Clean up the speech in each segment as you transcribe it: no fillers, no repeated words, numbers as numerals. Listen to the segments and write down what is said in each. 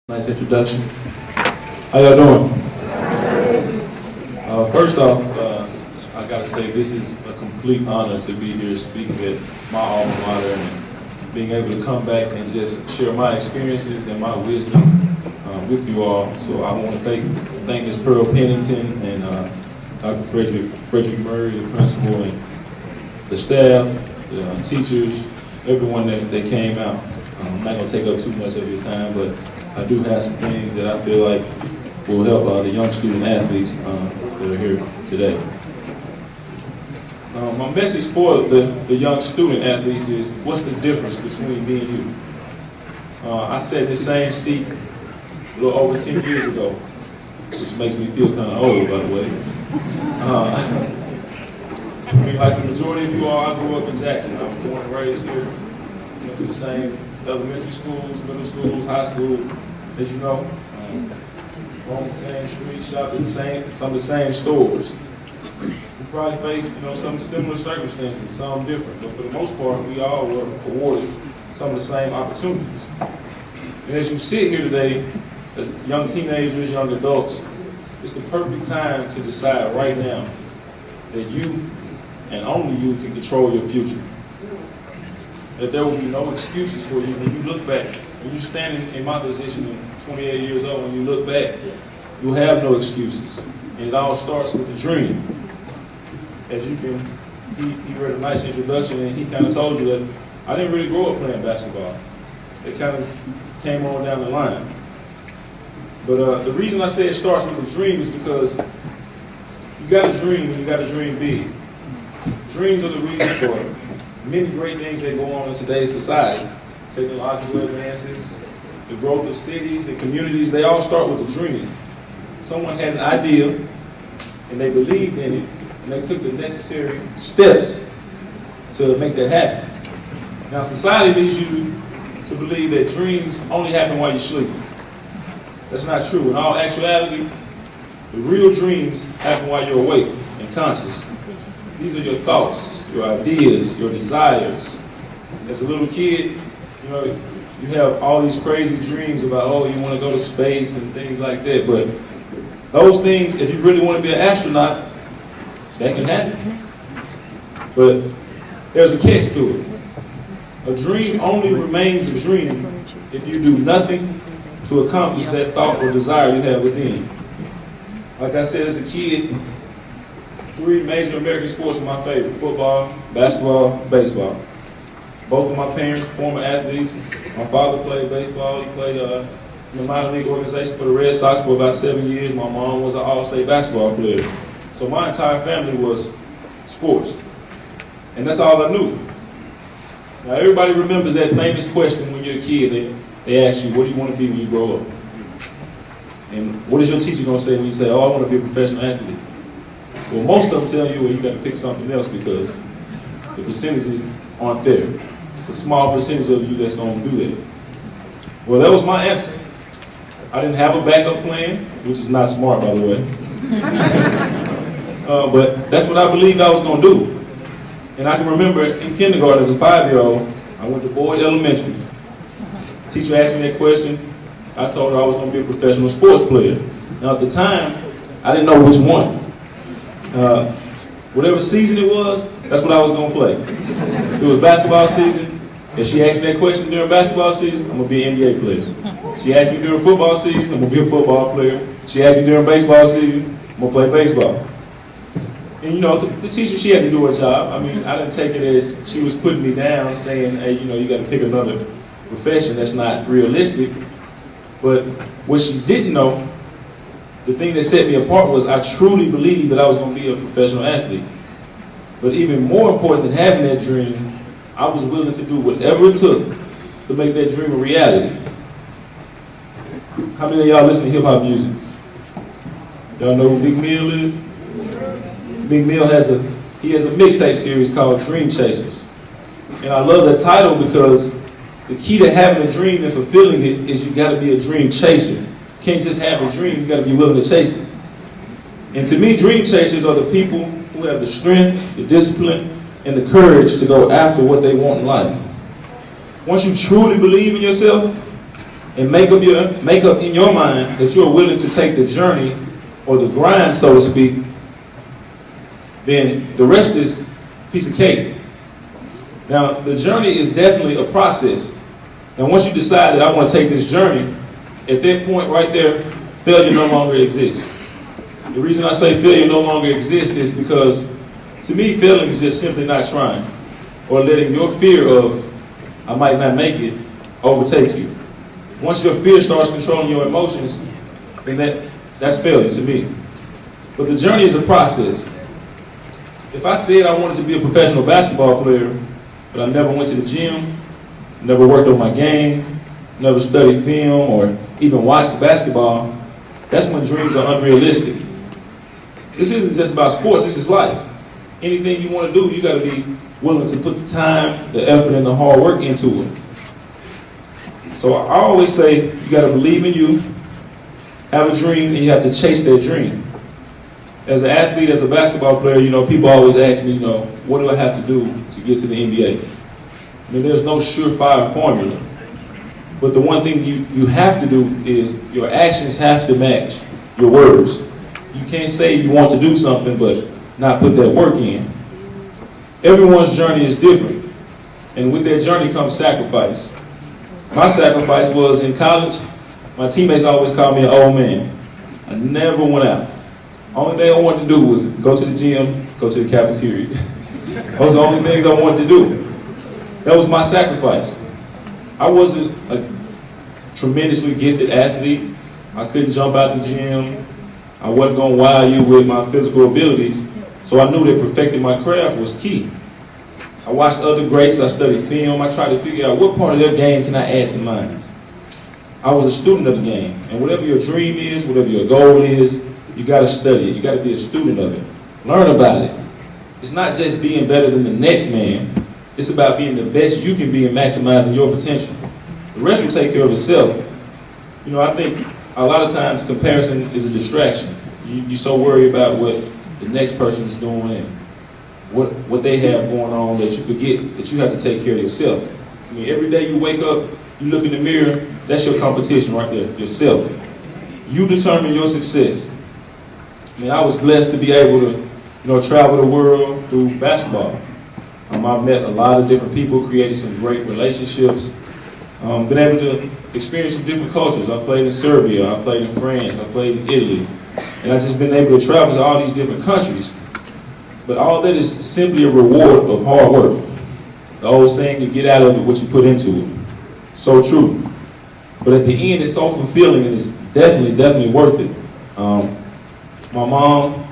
Nice introduction. How y'all doing? First off, I gotta say this is a complete honor to be here speaking at my alma mater and being able to come back and just share my experiences and my wisdom with you all. So I want to thank Ms. Pearl Pennington and Dr. Frederick Murrah, the principal, and the staff, the teachers, everyone that came out. I'm not gonna take up too much of your time, but I do have some things that I feel like will help the young student athletes that are here today. My message for the young student athletes is, what's the difference between me and you? I sat in the same seat a little over 10 years ago, which makes me feel kind of old, by the way. I mean, like the majority of you all, I grew up in Jackson. I was born and raised here. Went to the same elementary schools, middle schools, high school, as you know. On the same street, shopped at some of the same stores. We probably faced, some similar circumstances, some different, but for the most part, we all were awarded some of the same opportunities. And as you sit here today, as young teenagers, young adults, it's the perfect time to decide right now that you and only you can control your future. That there will be no excuses for you when you look back. When you're standing in my position at 28 years old, when you look back, you'll have no excuses. And it all starts with a dream. As you can, he read a nice introduction and he kind of told you that I didn't really grow up playing basketball. It kind of came on down the line. But the reason I say it starts with a dream is because you got to dream and you got to dream big. Dreams are the reason for many great things that go on in today's society. Technological advances, the growth of cities and communities, they all start with a dream. Someone had an idea and they believed in it and they took the necessary steps to make that happen. Now society leads you to believe that dreams only happen while you're sleeping. That's not true. In all actuality, the real dreams happen while you're awake and conscious. These are your thoughts, your ideas, your desires. As a little kid, you have all these crazy dreams about, you want to go to space and things like that. But those things, if you really want to be an astronaut, that can happen. But there's a catch to it. A dream only remains a dream if you do nothing to accomplish that thought or desire you have within. Like I said, as a kid, 3 major American sports were my favorite: football, basketball, baseball. Both of my parents, former athletes. My father played baseball. He played in the minor league organization for the Red Sox for about 7 years. My mom was an all-state basketball player. So my entire family was sports. And that's all I knew. Now everybody remembers that famous question when you're a kid. They ask you, what do you want to be when you grow up? And what is your teacher going to say when you say, I want to be a professional athlete? Well, most of them tell you, you got to pick something else because the percentages aren't there. It's a small percentage of you that's going to do that. Well, that was my answer. I didn't have a backup plan, which is not smart, by the way. But that's what I believed I was going to do. And I can remember in kindergarten as a 5-year-old, I went to Boyd Elementary. The teacher asked me that question. I told her I was going to be a professional sports player. Now at the time, I didn't know which one. Whatever season it was, that's what I was going to play. If it was basketball season, if she asked me that question during basketball season, I'm going to be an NBA player. She asked me during football season, I'm going to be a football player. She asked me during baseball season, I'm going to play baseball. And the teacher, she had to do her job. I mean, I didn't take it as she was putting me down, saying, hey, you got to pick another profession. That's not realistic. But what she didn't know, the thing that set me apart was I truly believed that I was going to be a professional athlete. But even more important than having that dream, I was willing to do whatever it took to make that dream a reality. How many of y'all listen to hip-hop music? Y'all know who Big Mill is? Big Mill has a mixtape series called Dream Chasers. And I love that title because the key to having a dream and fulfilling it is you got to be a dream chaser. You can't just have a dream, you got to be willing to chase it. And to me, dream chasers are the people who have the strength, the discipline, and the courage to go after what they want in life. Once you truly believe in yourself, and make up in your mind that you're willing to take the journey or the grind, so to speak, then the rest is piece of cake. Now, the journey is definitely a process. Now, once you decide that I want to take this journey, at that point right there, failure no longer exists. The reason I say failure no longer exists is because, to me, failing is just simply not trying or letting your fear of, I might not make it, overtake you. Once your fear starts controlling your emotions, then that's failure to me. But the journey is a process. If I said I wanted to be a professional basketball player, but I never went to the gym, never worked on my game, never studied film or even watched basketball, that's when dreams are unrealistic. This isn't just about sports, this is life. Anything you want to do, you got to be willing to put the time, the effort, and the hard work into it. So I always say you got to believe in you, have a dream, and you have to chase that dream. As an athlete, as a basketball player, people always ask me, what do I have to do to get to the NBA? I mean, there's no surefire formula. But the one thing you have to do is your actions have to match your words. You can't say you want to do something but not put that work in. Everyone's journey is different. And with that journey comes sacrifice. My sacrifice was in college, my teammates always called me an old man. I never went out. Only thing I wanted to do was go to the gym, go to the cafeteria. Those are the only things I wanted to do. That was my sacrifice. I wasn't a tremendously gifted athlete. I couldn't jump out the gym. I wasn't going to wow you with my physical abilities. So I knew that perfecting my craft was key. I watched other greats. I studied film. I tried to figure out what part of their game can I add to mine. I was a student of the game. And whatever your dream is, whatever your goal is, you got to study it. You got to be a student of it. Learn about it. It's not just being better than the next man. It's about being the best you can be and maximizing your potential. The rest will take care of itself. I think a lot of times comparison is a distraction. You're so worried about what the next person is doing and what they have going on that you forget that you have to take care of yourself. I mean, every day you wake up, you look in the mirror, that's your competition right there, yourself. You determine your success. I mean, I was blessed to be able to, travel the world through basketball. I've met a lot of different people, created some great relationships, been able to experience some different cultures. I played in Serbia, I played in France, I played in Italy, and I've just been able to travel to all these different countries. But all that is simply a reward of hard work. The old saying, you get out of it what you put into it. So true. But at the end, it's so fulfilling and it's definitely worth it. My mom,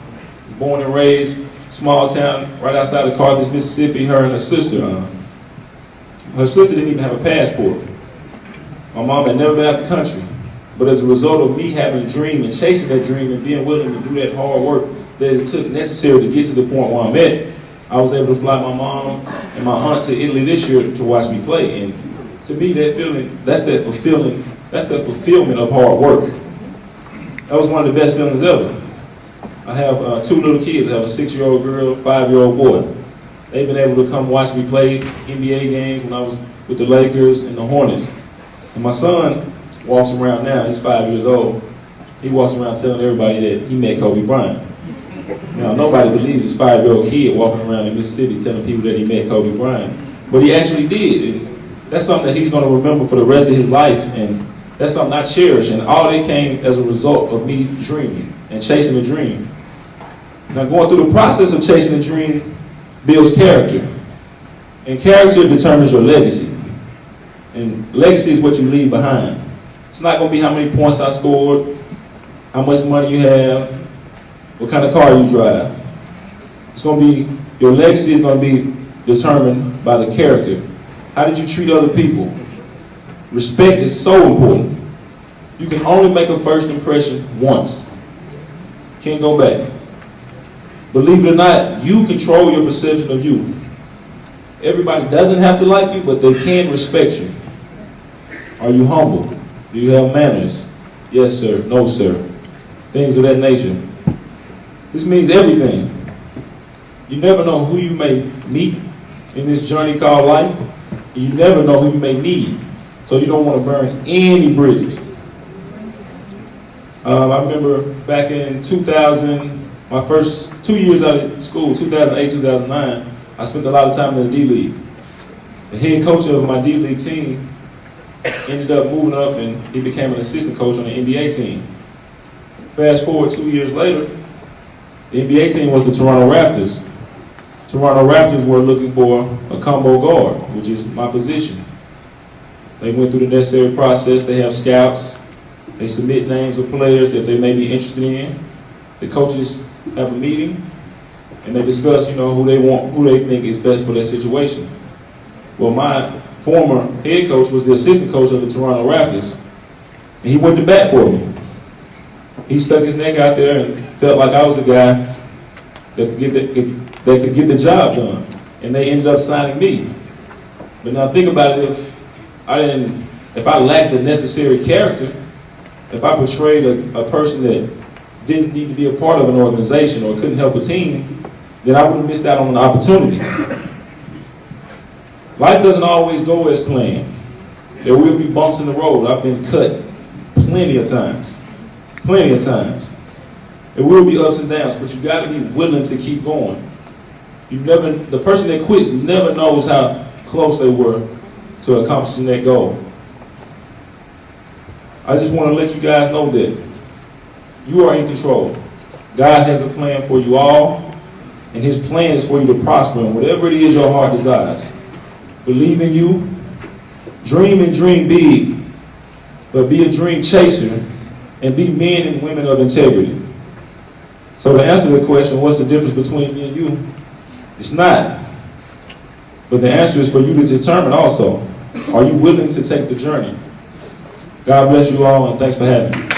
born and raised, small town right outside of Carthage, Mississippi, her and her sister. Her sister didn't even have a passport. My mom had never been out the country. But as a result of me having a dream and chasing that dream and being willing to do that hard work that it took necessary to get to the point where I'm at, I was able to fly my mom and my aunt to Italy this year to watch me play. And to me, that feeling, that's that fulfillment of hard work. That was one of the best feelings ever. I have two little kids. I have a 6-year-old girl, 5-year-old boy. They've been able to come watch me play NBA games when I was with the Lakers and the Hornets. And my son walks around now, he's 5 years old. He walks around telling everybody that he met Kobe Bryant. Now, nobody believes this 5-year-old kid walking around in Mississippi telling people that he met Kobe Bryant. But he actually did. And that's something that he's going to remember for the rest of his life. And that's something I cherish. And all that came as a result of me dreaming and chasing a dream. Now, going through the process of chasing a dream builds character. And character determines your legacy. And legacy is what you leave behind. It's not going to be how many points I scored, how much money you have, what kind of car you drive. It's going to be, your legacy is going to be determined by the character. How did you treat other people? Respect is so important. You can only make a first impression once. Can't go back. Believe it or not, you control your perception of you. Everybody doesn't have to like you, but they can respect you. Are you humble? Do you have manners? Yes, sir. No, sir. Things of that nature. This means everything. You never know who you may meet in this journey called life. And you never know who you may need. So you don't want to burn any bridges. I remember back in 2000, my first 2 years out of school, 2008, 2009, I spent a lot of time in the D-League. The head coach of my D-League team ended up moving up and he became an assistant coach on the NBA team. Fast forward 2 years later, the NBA team was the Toronto Raptors. Toronto Raptors were looking for a combo guard, which is my position. They went through the necessary process. They have scouts. They submit names of players that they may be interested in. The coaches have a meeting, and they discuss, who they want, who they think is best for their situation. Well, my former head coach was the assistant coach of the Toronto Raptors, and he went to bat for me. He stuck his neck out there and felt like I was the guy that could get the job done, and they ended up signing me. But now think about it: if I lacked the necessary character, if I portrayed a person that didn't need to be a part of an organization or couldn't help a team, then I would have missed out on an opportunity. Life doesn't always go as planned. There will be bumps in the road. I've been cut plenty of times. Plenty of times. There will be ups and downs, but you got to be willing to keep going. The person that quits never knows how close they were to accomplishing that goal. I just want to let you guys know that you are in control. God has a plan for you all, and his plan is for you to prosper in whatever it is your heart desires. Believe in you, dream and dream big, but be a dream chaser and be men and women of integrity. So to answer the question, what's the difference between me and you? It's not. But the answer is for you to determine also. Are you willing to take the journey? God bless you all, and thanks for having me.